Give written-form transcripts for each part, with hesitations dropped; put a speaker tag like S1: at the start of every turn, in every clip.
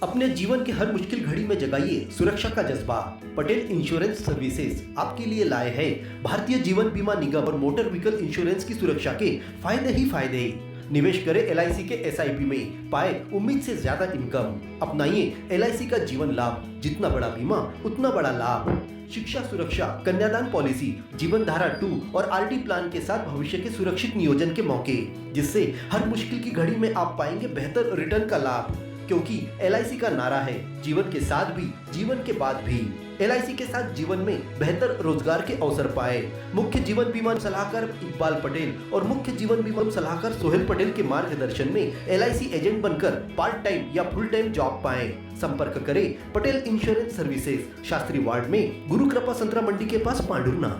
S1: अपने जीवन की हर मुश्किल घड़ी में जगाइए सुरक्षा का जज्बा। पटेल इंश्योरेंस सर्विसेज आपके लिए लाए हैं भारतीय जीवन बीमा निगम और मोटर व्हीकल इंश्योरेंस की सुरक्षा के फायदे ही फायदे। निवेश करें LIC के SIP में, पाए उम्मीद से ज्यादा इनकम। अपनाइए LIC का जीवन लाभ, जितना बड़ा बीमा उतना बड़ा लाभ। शिक्षा सुरक्षा, कन्यादान पॉलिसी, जीवन धारा 2 और RD प्लान के साथ भविष्य के सुरक्षित नियोजन के मौके, जिससे हर मुश्किल की घड़ी में आप पाएंगे बेहतर रिटर्न का लाभ। क्योंकि LIC का नारा है जीवन के साथ भी जीवन के बाद भी। LIC के साथ जीवन में बेहतर रोजगार के अवसर पाए। मुख्य जीवन बीमा सलाहकार इकबाल पटेल और मुख्य जीवन बीमा सलाहकार सोहेल पटेल के मार्गदर्शन में LIC एजेंट बनकर पार्ट टाइम या फुल टाइम जॉब पाए। संपर्क करें Patel insurance services, Shastri ward में, गुरु कृपा संतरा मंडी के पास, पांडुरना।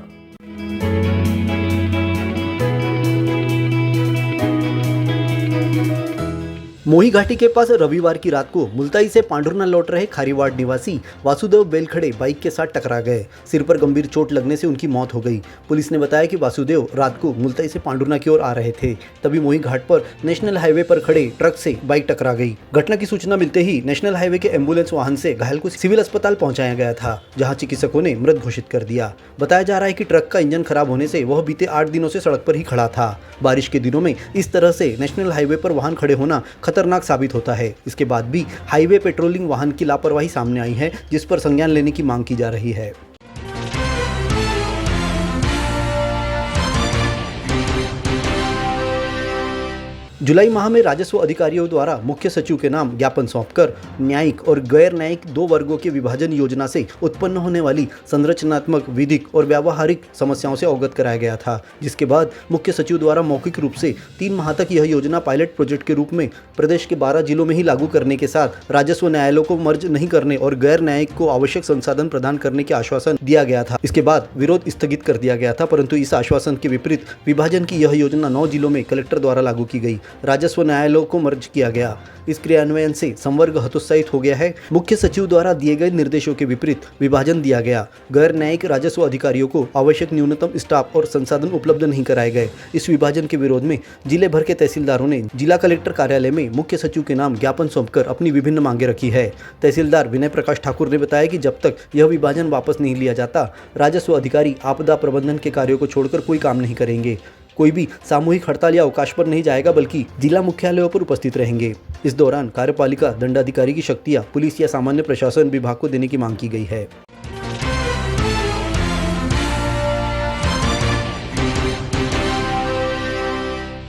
S1: मोही घाटी के पास रविवार की रात को मुल्ताई से पांडुरना लौट रहे खारीवाड़ निवासी वासुदेव बेलखड़े बाइक के साथ टकरा गए। सिर पर गंभीर चोट लगने से उनकी मौत हो गई। पुलिस ने बताया कि वासुदेव रात को मुल्ताई से पांडुरना की ओर आ रहे थे, तभी मोही घाट पर नेशनल हाईवे पर खड़े ट्रक से बाइक टकरा गई। घटना की सूचना मिलते ही नेशनल हाईवे के एम्बुलेंस वाहन से घायल को सिविल अस्पताल पहुंचाया गया था, जहाँ चिकित्सकों ने मृत घोषित कर दिया। बताया जा रहा है कि ट्रक का इंजन खराब होने से वह बीते 8 दिनों से सड़क पर ही खड़ा था। बारिश के दिनों में इस तरह से नेशनल हाईवे पर वाहन खड़े होना खतरनाक साबित होता है। इसके बाद भी हाईवे पेट्रोलिंग वाहन की लापरवाही सामने आई है, जिस पर संज्ञान लेने की मांग की जा रही है। जुलाई माह में राजस्व अधिकारियों द्वारा मुख्य सचिव के नाम ज्ञापन सौंपकर न्यायिक और गैर न्यायिक 2 वर्गों के विभाजन योजना से उत्पन्न होने वाली संरचनात्मक, विधिक और व्यावहारिक समस्याओं से अवगत कराया गया था, जिसके बाद मुख्य सचिव द्वारा मौखिक रूप से 3 माह तक यह योजना पायलट प्रोजेक्ट के रूप में प्रदेश के 12 जिलों में ही लागू करने के साथ राजस्व न्यायालयों को मर्ज नहीं करने और गैर न्यायिक को आवश्यक संसाधन प्रदान करने के आश्वासन दिया गया था। इसके बाद विरोध स्थगित कर दिया गया था, परंतु इस आश्वासन के विपरीत विभाजन की यह योजना 9 जिलों में कलेक्टर द्वारा लागू की गई। राजस्व न्यायालयों को मर्ज किया गया। इस क्रियान्वयन से संवर्ग हतोत्साहित हो गया है। मुख्य सचिव द्वारा दिए गए निर्देशों के विपरीत विभाजन दिया गया। गैर न्यायिक राजस्व अधिकारियों को आवश्यक न्यूनतम स्टाफ और संसाधन उपलब्ध नहीं कराए गए। इस विभाजन के विरोध में जिले भर के तहसीलदारों ने जिला कलेक्टर कार्यालय में मुख्य सचिव के नाम ज्ञापन सौंपकर अपनी विभिन्न मांगे रखी है। तहसीलदार विनय प्रकाश ठाकुर ने बताया कि जब तक यह विभाजन वापस नहीं लिया जाता, राजस्व अधिकारी आपदा प्रबंधन के कार्यों को छोड़कर कोई काम नहीं करेंगे। कोई भी सामूहिक हड़ताल या अवकाश पर नहीं जाएगा, बल्कि जिला मुख्यालयों पर उपस्थित रहेंगे। इस दौरान कार्यपालिका दंडाधिकारी की शक्तियां पुलिस या सामान्य प्रशासन विभाग को देने की मांग की गई है।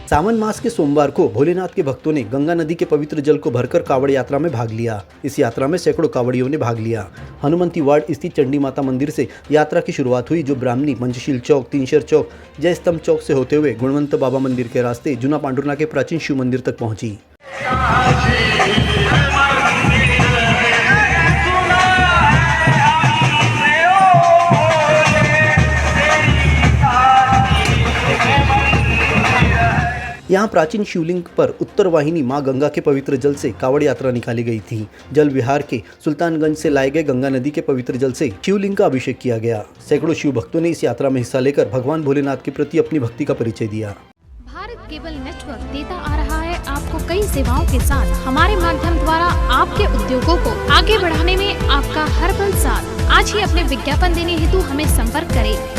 S1: सावन मास के सोमवार को भोलेनाथ के भक्तों ने गंगा नदी के पवित्र जल को भरकर कावड़ यात्रा में भाग लिया। इस यात्रा में सैकड़ों कावड़ियों ने भाग लिया। हनुमंती वार्ड स्थित चंडी माता मंदिर से यात्रा की शुरुआत हुई, जो ब्राह्मणी, पंचशील चौक, तीनशर चौक, जय स्तंभ चौक से होते हुए गुणवंत बाबा मंदिर के रास्ते जूना पांडुरना के प्राचीन शिव मंदिर तक पहुंची। यहाँ प्राचीन शिवलिंग पर उत्तर वाहिनी मां गंगा के पवित्र जल से कावड़ यात्रा निकाली गई थी। जल विहार के सुल्तानगंज से लाए गए गंगा नदी के पवित्र जल से शिवलिंग का अभिषेक किया गया। सैकड़ों शिव भक्तों ने इस यात्रा में हिस्सा लेकर भगवान भोलेनाथ के प्रति अपनी भक्ति का परिचय दिया।
S2: भारत केबल नेटवर्क देता आ रहा है आपको कई सेवाओं के साथ। हमारे माध्यम द्वारा आपके उद्योगों को आगे बढ़ाने में आपका हर पल साथ। आज ही अपने विज्ञापन देने हेतु हमें संपर्क करें।